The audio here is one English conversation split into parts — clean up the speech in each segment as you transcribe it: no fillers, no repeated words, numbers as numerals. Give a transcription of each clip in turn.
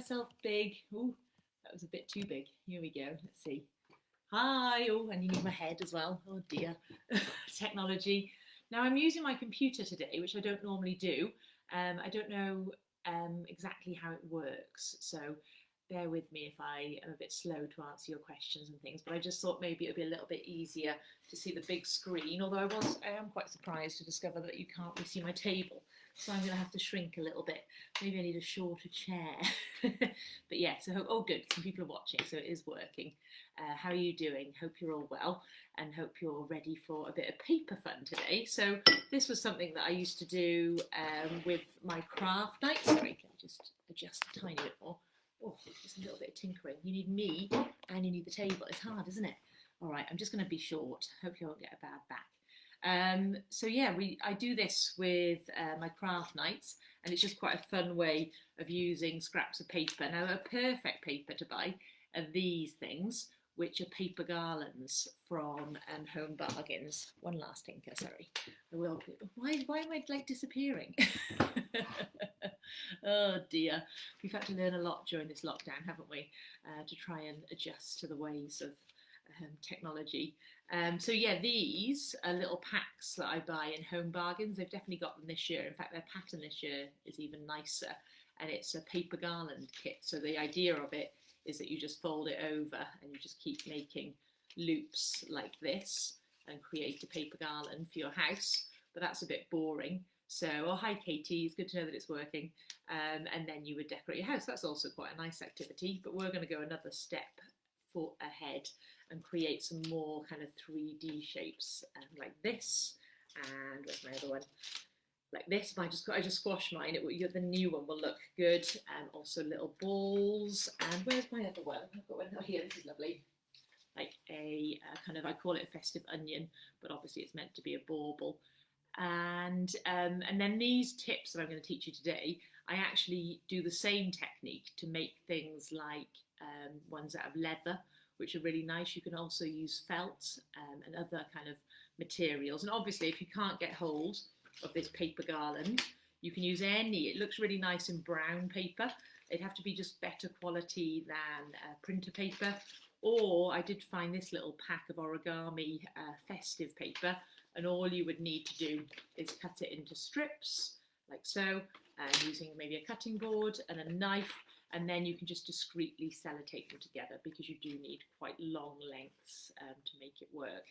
myself big. Oh, that was a bit too big. Here we go. Let's see. Hi. Oh, and you need my head as well. Oh dear. Technology. Now I'm using my computer today, which I don't normally do. I don't know exactly how it works, so bear with me if I am a bit slow to answer your questions and things, but I just thought maybe it would be a little bit easier to see the big screen, although I am quite surprised to discover that you can't really see my table, so I'm going to have to shrink a little bit. Maybe I need a shorter chair. But yeah, so oh good, some people are watching, so it is working. How are you doing? Hope you're all well and hope you're ready for a bit of paper fun today. So this was something that I used to do with my craft night. Sorry, let me just adjust a tiny bit more. Oh, just a little bit of tinkering. You need me and you need the table. It's hard, isn't it? All right, I'm just going to be short. Hope you won't get a bad back. So yeah, I do this with my craft nights, and it's just quite a fun way of using scraps of paper. Now, a perfect paper to buy are these things, which are paper garlands from Home Bargains. One last tinker, sorry. I will. Why am I like disappearing? Oh dear. We've had to learn a lot during this lockdown, haven't we? To try and adjust to the ways of technology. So yeah, these are little packs that I buy in Home Bargains. They've definitely got them this year. In fact, their pattern this year is even nicer, and it's a paper garland kit. So the idea of it is that you just fold it over and you just keep making loops like this and create a paper garland for your house. But that's a bit boring. So, oh hi Katie, it's good to know that it's working. And then you would decorate your house. That's also quite a nice activity, but we're going to go another step ahead and create some more kind of 3D shapes like this. And where's my other one? Like this. I just squashed mine. The new one will look good. Also little balls. And where's my other one? I've got one here. This is lovely. Like a kind of, I call it a festive onion, but obviously it's meant to be a bauble. And then these tips that I'm going to teach you today, I actually do the same technique to make things like ones out of leather, which are really nice. You can also use felt and other kind of materials. And obviously, if you can't get hold of this paper garland, you can use any. It looks really nice in brown paper. It'd have to be just better quality than printer paper. Or I did find this little pack of origami festive paper, and all you would need to do is cut it into strips like so, using maybe a cutting board and a knife, and then you can just discreetly sellotape them together because you do need quite long lengths to make it work.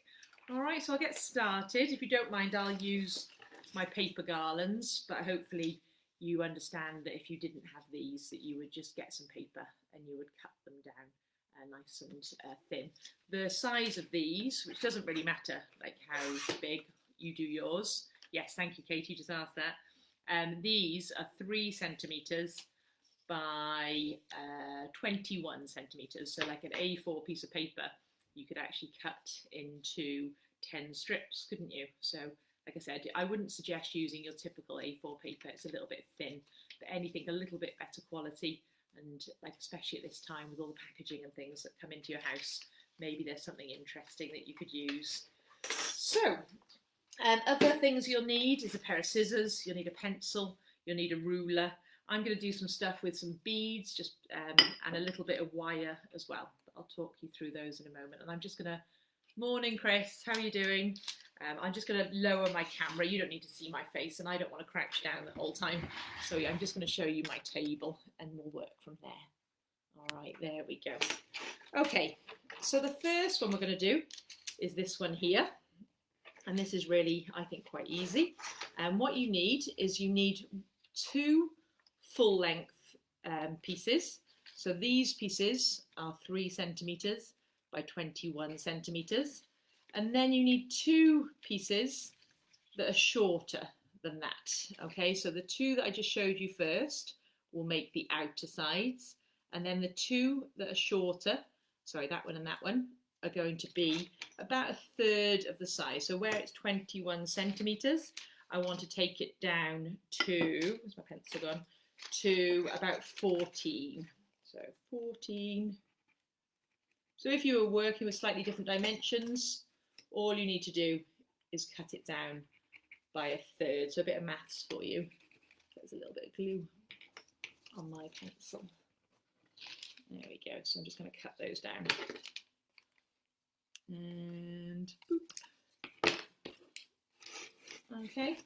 All right, so I'll get started. If you don't mind, I'll use my paper garlands, but hopefully you understand that if you didn't have these, that you would just get some paper and you would cut them down nice and thin. The size of these, which doesn't really matter, like how big you do yours. Yes, thank you, Katie, just asked that. These are 3 centimetres by 21 centimetres. So like an A4 piece of paper, you could actually cut into 10 strips, couldn't you? So like I said, I wouldn't suggest using your typical A4 paper. It's a little bit thin, but anything a little bit better quality, and like especially at this time with all the packaging and things that come into your house, maybe there's something interesting that you could use. So other things you'll need is a pair of scissors, you'll need a pencil, you'll need a ruler. I'm going to do some stuff with some beads, just and a little bit of wire as well. But I'll talk you through those in a moment. And I'm just going to, morning Chris, how are you doing? I'm just going to lower my camera. You don't need to see my face, and I don't want to crouch down the whole time. So yeah, I'm just going to show you my table and we'll work from there. All right, there we go. Okay, so the first one we're going to do is this one here. And this is really, I think, quite easy. And what you need is you need 2 full length pieces. So these pieces are 3 centimetres by 21 centimetres. And then you need 2 pieces that are shorter than that. Okay, so the 2 that I just showed you first will make the outer sides. And then the 2 that are shorter, sorry, that one and that one, are going to be about 1/3 of the size. So where it's 21 centimetres, I want to take it down to, where's my pencil gone, to about 14. So 14. So if you were working with slightly different dimensions, all you need to do is cut it down by 1/3. So a bit of maths for you. There's a little bit of glue on my pencil. There we go. So I'm just going to cut those down. And boop. Okay.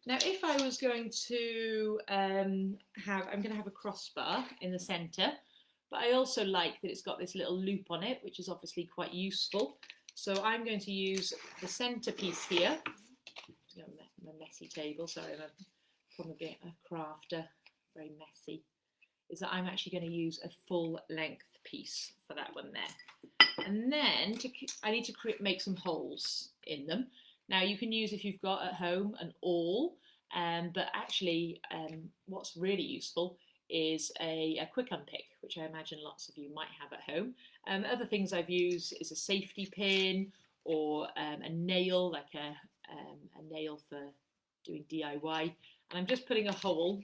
Now, if I was going to I'm going to have a crossbar in the centre, but I also like that it's got this little loop on it, which is obviously quite useful. So I'm going to use the centre piece here. My messy table, sorry, I'm probably a crafter, very messy. Is that I'm actually going to use a full length piece for that one there. And then I need to make some holes in them. Now you can use, if you've got at home, an awl, but actually what's really useful is a quick unpick, which I imagine lots of you might have at home. Other things I've used is a safety pin or a nail, like a nail for doing DIY. And I'm just putting a hole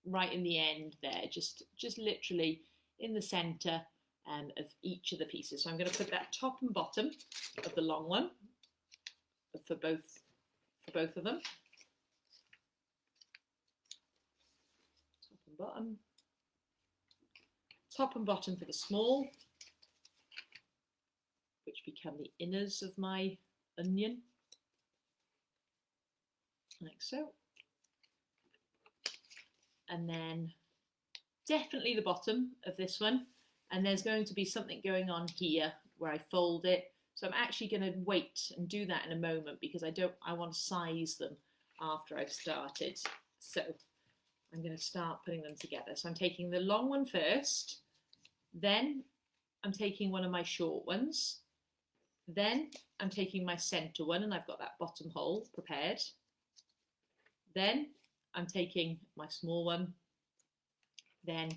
right in the end there, just literally in the centre of each of the pieces. So I'm going to put that top and bottom of the long one for both of them. Top and bottom. Top and bottom for the small, which become the inners of my onion, like so. And then definitely the bottom of this one. And there's going to be something going on here where I fold it. So I'm actually going to wait and do that in a moment because I want to size them after I've started. So I'm going to start putting them together. So I'm taking the long one first, then I'm taking one of my short ones, then I'm taking my center one and I've got that bottom hole prepared. Then I'm taking my small one, then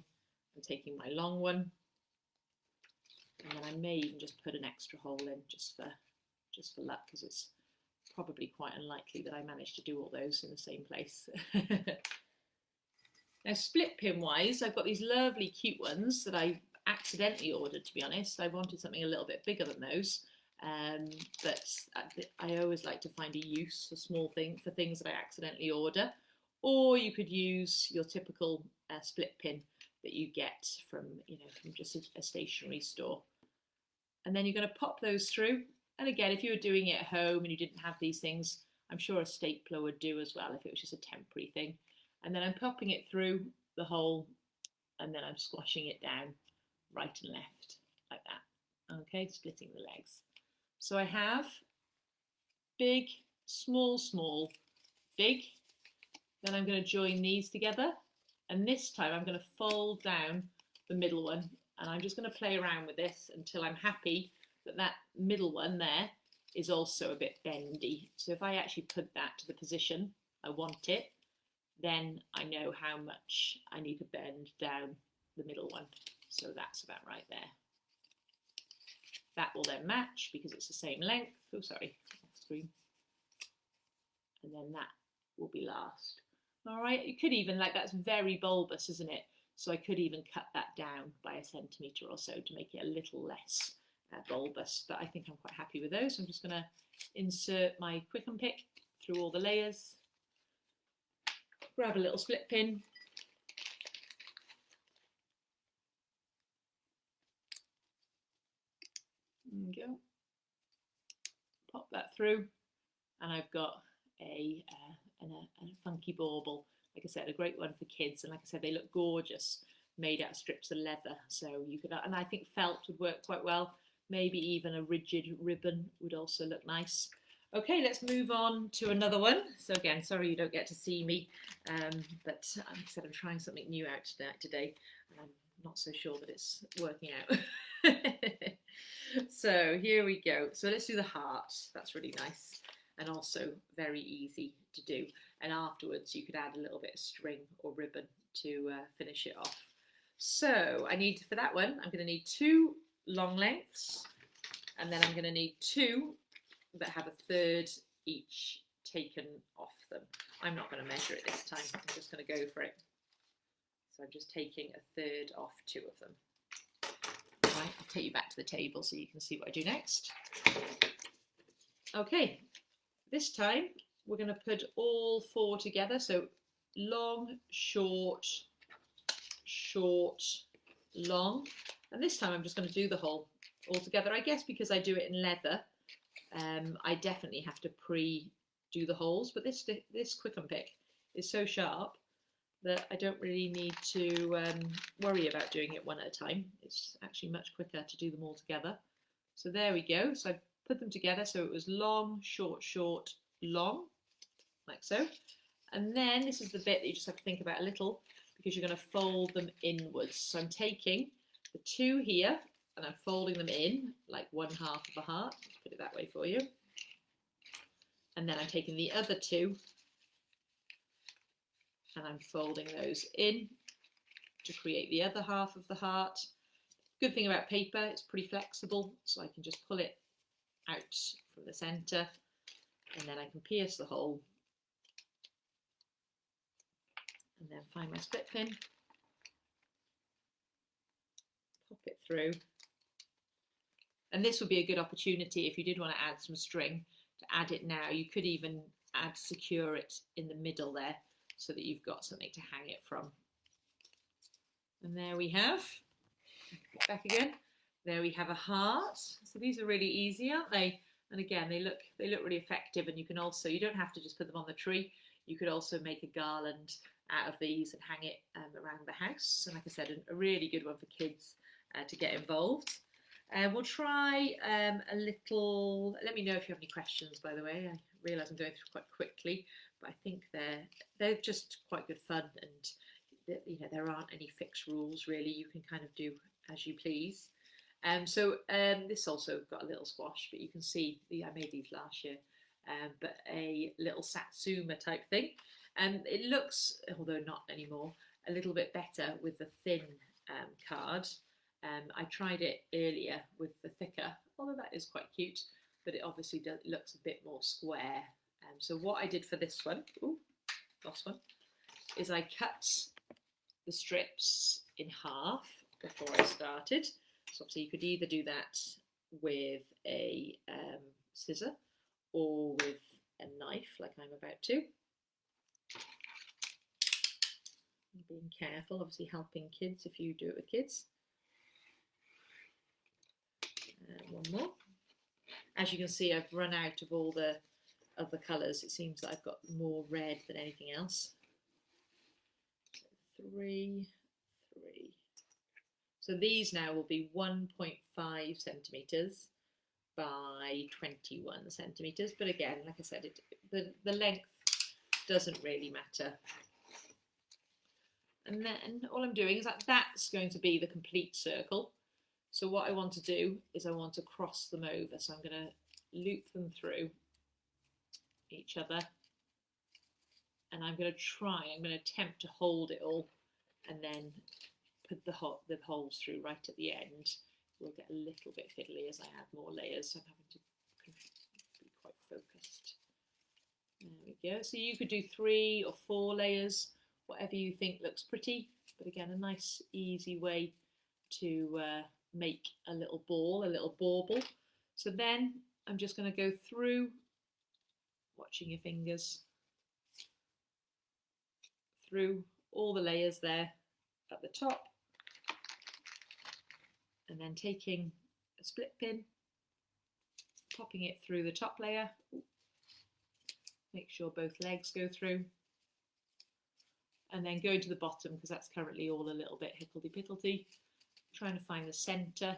I'm taking my long one, and then I may even just put an extra hole in just for luck, because it's probably quite unlikely that I manage to do all those in the same place. Now, split pin wise, I've got these lovely cute ones that I accidentally ordered, to be honest. I wanted something a little bit bigger than those, but I always like to find a use for small things, for things that I accidentally order. Or you could use your typical split pin that you get from just a stationery store. And then you're going to pop those through. And again, if you were doing it at home and you didn't have these things, I'm sure a stapler would do as well if it was just a temporary thing. And then I'm popping it through the hole, and then I'm squashing it down right and left like that. Okay, splitting the legs. So I have big, small, small, big. Then I'm going to join these together, and this time I'm going to fold down the middle one, and I'm just going to play around with this until I'm happy that that middle one there is also a bit bendy. So if I actually put that to the position I want it, then I know how much I need to bend down the middle one. So that's about right there. That will then match because it's the same length. Oh, sorry, off screen. And then that will be last. All right, you could even, like, that's very bulbous, isn't it? So I could even cut that down by a centimetre or so to make it a little less bulbous, but I think I'm quite happy with those. So I'm just going to insert my quick unpick through all the layers, grab a little split pin, there we go, pop that through, and I've got a funky bauble. Like I said, a great one for kids, and like I said, they look gorgeous, made out of strips of leather. So you could, and I think felt would work quite well. Maybe even a rigid ribbon would also look nice. Okay, let's move on to another one. So again, sorry you don't get to see me, but like I said, I'm trying something new out today, and I'm not so sure that it's working out. So here we go. So let's do the heart. That's really nice and also very easy to do. And afterwards you could add a little bit of string or ribbon to finish it off. So I need, for that one, I'm going to need 2 long lengths, and then I'm going to need 2 that have a third each taken off them. I'm not going to measure it this time, I'm just going to go for it. So I'm just taking a third off 2 of them. Right, I'll take you back to the table so you can see what I do next. Okay, this time we're going to put all 4 together. So long, short, short, long, and this time I'm just going to do the whole all together. I guess because I do it in leather, I definitely have to pre-do the holes, but this quick unpick is so sharp that I don't really need to worry about doing it one at a time. It's actually much quicker to do them all together. So there we go. So I put them together so it was long, short, short, long, like so. And then this is the bit that you just have to think about a little, because you're going to fold them inwards. So I'm taking the two here and I'm folding them in like one half of a heart. Let's put it that way for you. And then I'm taking the other two and I'm folding those in to create the other half of the heart. Good thing about paper, it's pretty flexible, so I can just pull it out from the centre and then I can pierce the hole and then find my split pin, pop it through. And this would be a good opportunity if you did want to add some string to add it now. You could even secure it in the middle there so that you've got something to hang it from. And there we have, back again, there we have a heart. So these are really easy, aren't they? And again, they look really effective, and you can also, you don't have to just put them on the tree, you could also make a garland out of these and hang it around the house. And like I said, a really good one for kids to get involved. We'll try a little, let me know if you have any questions, by the way. I realise I'm going through quite quickly, but I think they're just quite good fun, and you know, there aren't any fixed rules really. You can kind of do as you please. This also got a little squash, but you can see, I made these last year, but a little satsuma type thing. And it looks, although not anymore, a little bit better with the thin card. I tried it earlier with the thicker, although that is quite cute, but it obviously looks a bit more square. So what I did for this one, lost one, is I cut the strips in half before I started. So obviously you could either do that with a scissor or with a knife like I'm about to. Being careful, obviously helping kids if you do it with kids. One more. As you can see, I've run out of all the other colours. It seems that I've got more red than anything else. So 3. So these now will be 1.5 centimetres by 21 centimetres. But again, like I said, the length doesn't really matter. And then all I'm doing is that's going to be the complete circle. So what I want to do is I want to cross them over. So I'm going to loop them through each other. And I'm going to attempt to hold it all and then put the holes through right at the end. We'll get a little bit fiddly as I add more layers, so I'm having to be quite focused. There we go. So you could do 3 or 4 layers, whatever you think looks pretty, but again, a nice easy way to make a little ball, a little bauble. So then I'm just going to go through, watching your fingers, through all the layers there at the top, and then taking a split pin, popping it through the top layer. Make sure both legs go through, and then going to the bottom, because that's currently all a little bit hickledy-pickledy, trying to find the centre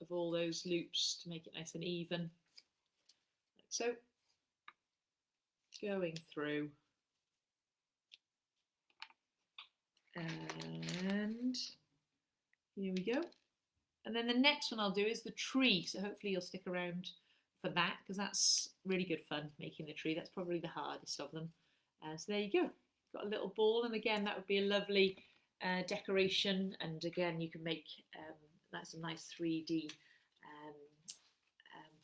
of all those loops to make it nice and even, like so, going through, and here we go. And then the next one I'll do is the tree, so hopefully you'll stick around for that, because that's really good fun, making the tree. That's probably the hardest of them. So there you go, got a little ball, and again that would be a lovely decoration, and again you can make that's a nice 3D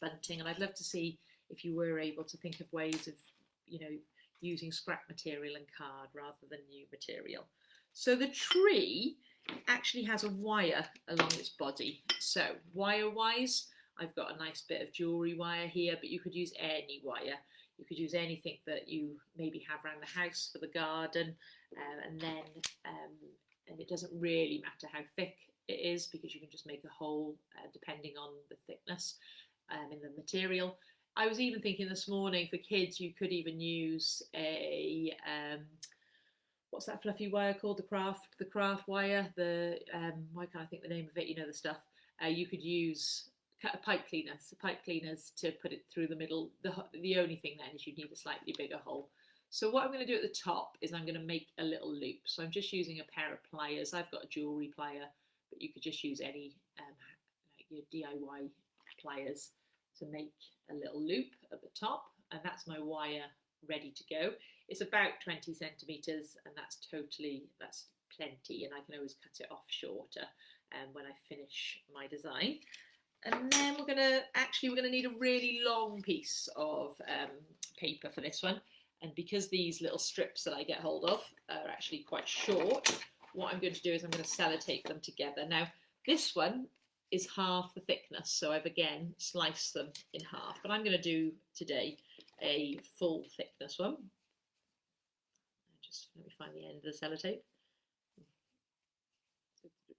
bunting. And I'd love to see if you were able to think of ways of, you know, using scrap material and card rather than new material. So the tree actually has a wire along its body. So wire wise, I've got a nice bit of jewellery wire here, but you could use any wire. You could use anything that you maybe have around the house for the garden, and it doesn't really matter how thick it is, because you can just make a hole depending on the thickness in the material. I was even thinking this morning, for kids, you could even use a what's that fluffy wire called? The craft wire. Why can't I think the name of it? You know the stuff. You could use pipe cleaners to put it through the middle. The only thing then is you need a slightly bigger hole. So what I'm going to do at the top is I'm going to make a little loop. So I'm just using a pair of pliers. I've got a jewellery plier, but you could just use any like your DIY pliers to make a little loop at the top, and that's my wire ready to go. It's about 20 centimetres, and that's plenty, and I can always cut it off shorter when I finish my design. And then we're gonna need a really long piece of paper for this one, and because these little strips that I get hold of are actually quite short, what I'm going to do is I'm going to sellotape them together. Now this one is half the thickness, so I've again sliced them in half, but I'm going to do today a full thickness one. Just let me find the end of the sellotape. There it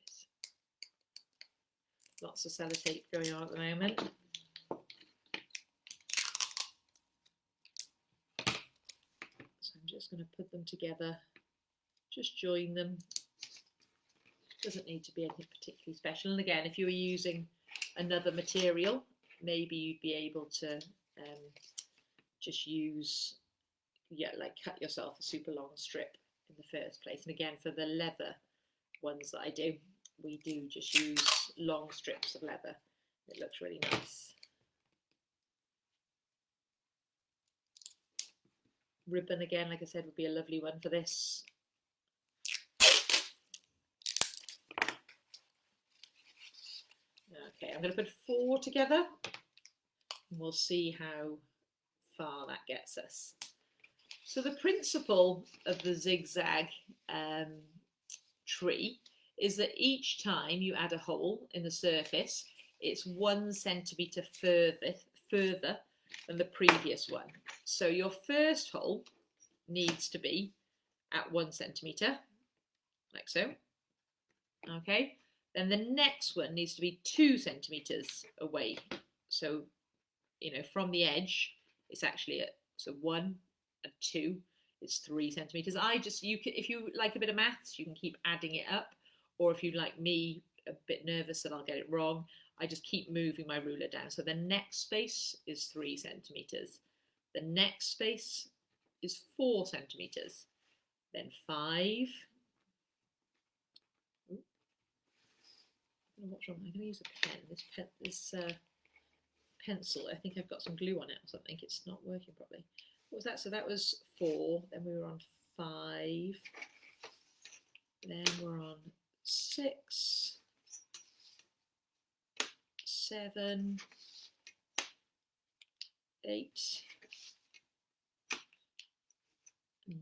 is. Lots of sellotape going on at the moment. So I'm just going to put them together, just join them. Doesn't need to be anything particularly special. And again, if you were using another material, maybe you'd be able to just use, like cut yourself a super long strip in the first place. And again, for the leather ones that I do, we do just use long strips of leather. It looks really nice. Ribbon, again, like I said, would be a lovely one for this. Okay, I'm going to put 4 together, and we'll see how far that gets us. So the principle of the zigzag tree is that each time you add a hole in the surface, it's 1 centimetre further than the previous one. So your first hole needs to be at 1 centimetre, like so. Okay. Then the next one needs to be 2 centimetres away. So, you know, from the edge, it's actually so 1 and 2 is 3 centimetres. If you like a bit of maths, you can keep adding it up. Or if you like me, a bit nervous that I'll get it wrong, I just keep moving my ruler down. So the next space is 3 centimetres. The next space is 4 centimetres. Then 5. What's wrong? I'm going to use a pen. This pencil, I think I've got some glue on it or something. It's not working properly. What was that? So that was 4. Then we were on 5. Then we're on 6, 7, 8,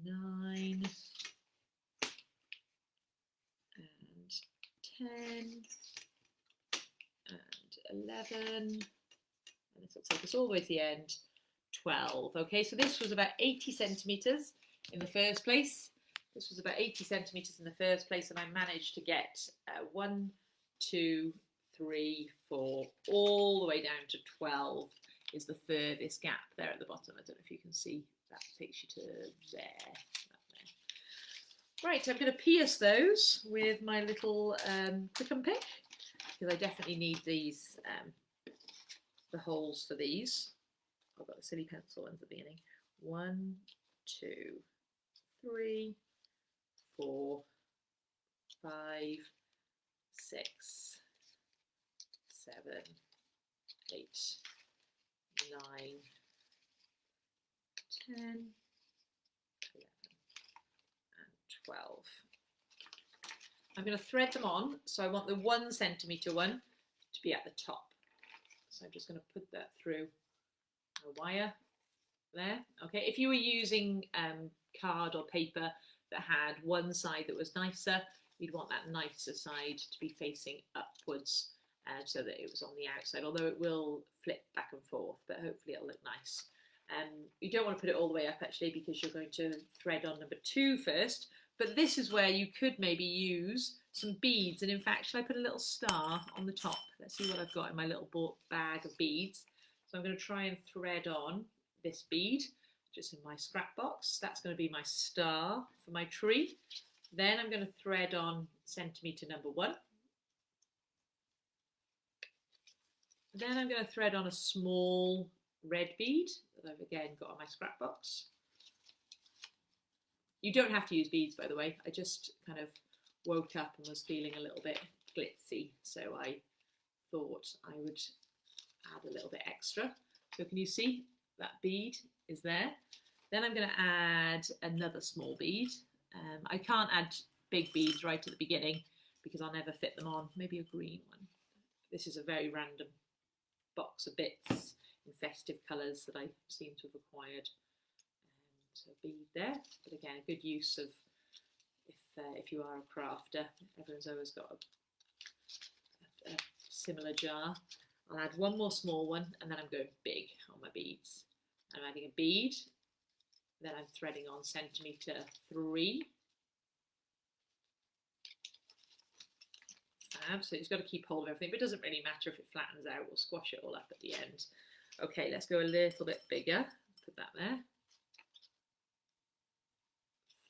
9, and 10. And 11, and this will take us all the way to the end, 12. Okay, so this was about 80 centimetres in the first place. This was about 80 centimetres in the first place, and I managed to get 1, 2, 3, 4, all the way down to 12 is the furthest gap there at the bottom. I don't know if you can see, that takes you to there. Right, so I'm going to pierce those with my little pick and pick, because I definitely need these, the holes for these. I've got the silly pencil ones at the beginning. 1, 2, 3, 4, 5, 6, 7, 8, 9, 10, 11, and 12. I'm going to thread them on, so I want the 1 centimetre one to be at the top. So I'm just going to put that through a wire there. Okay, if you were using card or paper that had one side that was nicer, you'd want that nicer side to be facing upwards so that it was on the outside, although it will flip back and forth, but hopefully it'll look nice. You don't want to put it all the way up actually, because you're going to thread on number 2 first, But this is where you could maybe use some beads. And in fact, shall I put a little star on the top? Let's see what I've got in my little bag of beads. So I'm going to try and thread on this bead, just in my scrap box. That's going to be my star for my tree. Then I'm going to thread on centimetre number 1. Then I'm going to thread on a small red bead that I've again got on my scrap box. You don't have to use beads, by the way. I just kind of woke up and was feeling a little bit glitzy, so I thought I would add a little bit extra. So can you see that bead is there? Then I'm going to add another small bead. I can't add big beads right at the beginning because I'll never fit them on. Maybe a green one. This is a very random box of bits in festive colours that I seem to have acquired. So a bead there, but again, a good use of if you are a crafter. Everyone's always got a similar jar. I'll add one more small one, and then I'm going big on my beads. I'm adding a bead, then I'm threading on centimetre 3. So you've got to keep hold of everything, but it doesn't really matter if it flattens out. We'll squash it all up at the end. Okay, let's go a little bit bigger. Put that there.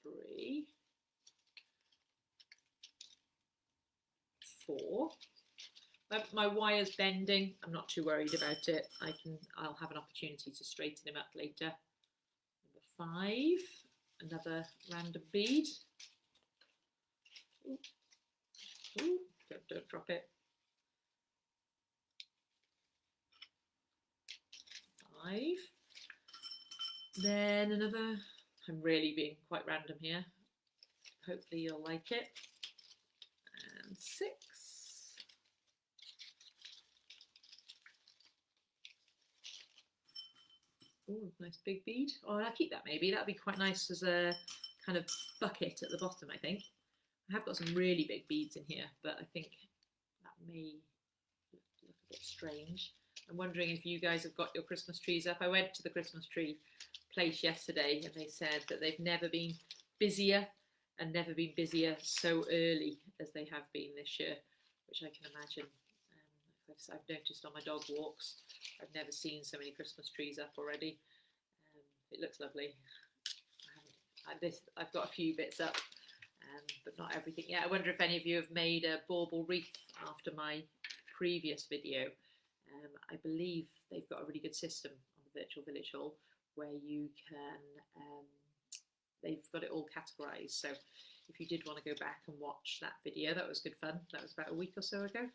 3, 4. My wire's bending. I'm not too worried about it. I'll have an opportunity to straighten him up later. Number 5, another random bead. Ooh. Ooh. Don't drop it. 5. Then another. I'm really being quite random here. Hopefully you'll like it. And 6. Oh, nice big bead. Oh, I'll keep that maybe. That'd be quite nice as a kind of bucket at the bottom, I think. I have got some really big beads in here, but I think that may look a bit strange. I'm wondering if you guys have got your Christmas trees up. I went to the Christmas tree place yesterday and they said that they've never been busier and never been busier so early as they have been this year, which I can imagine. I've noticed on my dog walks, I've never seen so many Christmas trees up already. It looks lovely. I've got a few bits up, but not everything yet. I wonder if any of you have made a bauble wreath after my previous video. I believe they've got a really good system on the Virtual Village Hall where you can, they've got it all categorised. So if you did want to go back and watch that video, that was good fun. That was about a week or so ago.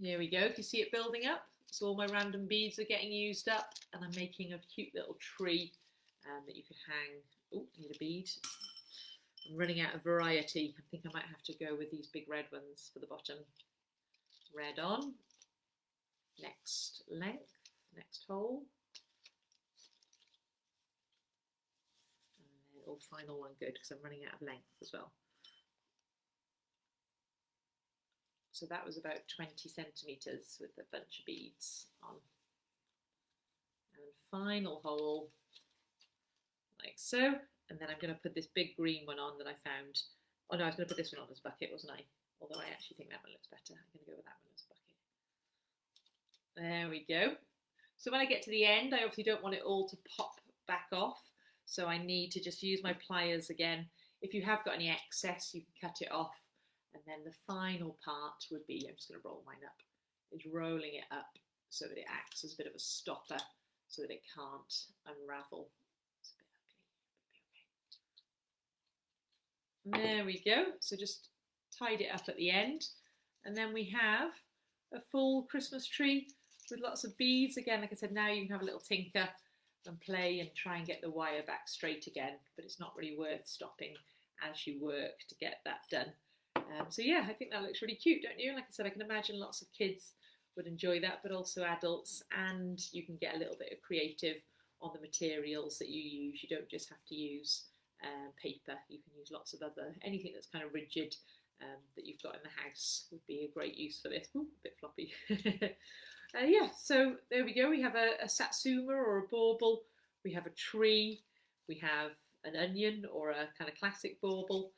Here we go. Can you see it building up? So all my random beads are getting used up and I'm making a cute little tree that you could hang. Oh, I need a bead. I'm running out of variety. I think I might have to go with these big red ones for the bottom. Red on. Next length, next hole. And then final one good because I'm running out of length as well. So that was about 20 centimetres with a bunch of beads on. And final hole, like so. And then I'm going to put this big green one on that I found. Oh no, I was going to put this one on as a bucket, wasn't I? Although I actually think that one looks better. I'm going to go with that one as a bucket. There we go. So when I get to the end, I obviously don't want it all to pop back off. So I need to just use my pliers again. If you have got any excess, you can cut it off. And then the final part would be, I'm just going to roll mine up, is rolling it up so that it acts as a bit of a stopper so that it can't unravel. It's a bit ugly, but it'll be okay. There we go. So just tied it up at the end. And then we have a full Christmas tree with lots of beads. Again, like I said, now you can have a little tinker and play and try and get the wire back straight again, but it's not really worth stopping as you work to get that done. So yeah, I think that looks really cute, don't you? Like I said, I can imagine lots of kids would enjoy that, but also adults, and you can get a little bit of creative on the materials that you use. You don't just have to use paper, you can use lots of other, anything that's kind of rigid that you've got in the house would be a great use for this. Ooh, a bit floppy. Yeah, so there we go. We have a satsuma or a bauble, we have a tree, we have an onion or a kind of classic bauble,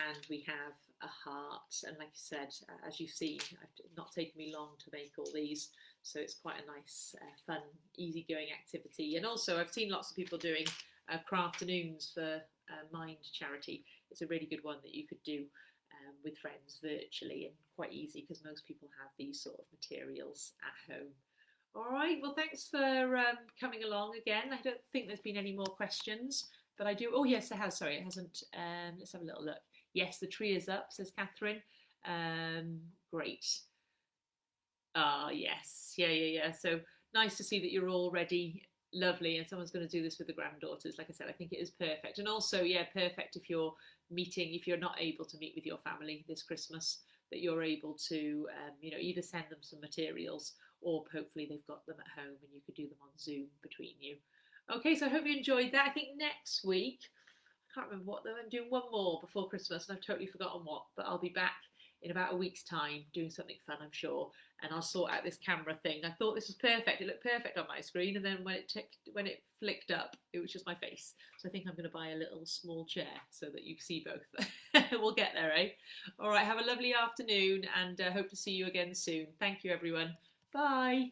and we have a heart. And like I said, as you've seen, it's not taken me long to make all these, so it's quite a nice, fun, easygoing activity. And also, I've seen lots of people doing crafternoons for Mind charity. It's a really good one that you could do with friends virtually, and quite easy because most people have these sort of materials at home. All right, well, thanks for coming along again. I don't think there's been any more questions, but I do. Oh, yes, there has. Sorry, it hasn't. Let's have a little look. Yes, the tree is up, says Catherine. Great. Ah, yes. Yeah. So nice to see that you're all ready. Lovely. And someone's going to do this with the granddaughters. Like I said, I think it is perfect. And also, yeah, perfect if you're not able to meet with your family this Christmas, that you're able to, either send them some materials, or hopefully they've got them at home and you could do them on Zoom between you. Okay, so I hope you enjoyed that. I think next week, I can't remember what, I'm doing one more before Christmas and I've totally forgotten what, but I'll be back in about a week's time doing something fun, I'm sure, and I'll sort out this camera thing. I thought this was perfect. It looked perfect on my screen, and then when it flicked up, it was just my face. So I think I'm going to buy a little small chair so that you see both. We'll get there, eh? All right, have a lovely afternoon, and hope to see you again soon. Thank you, everyone. Bye.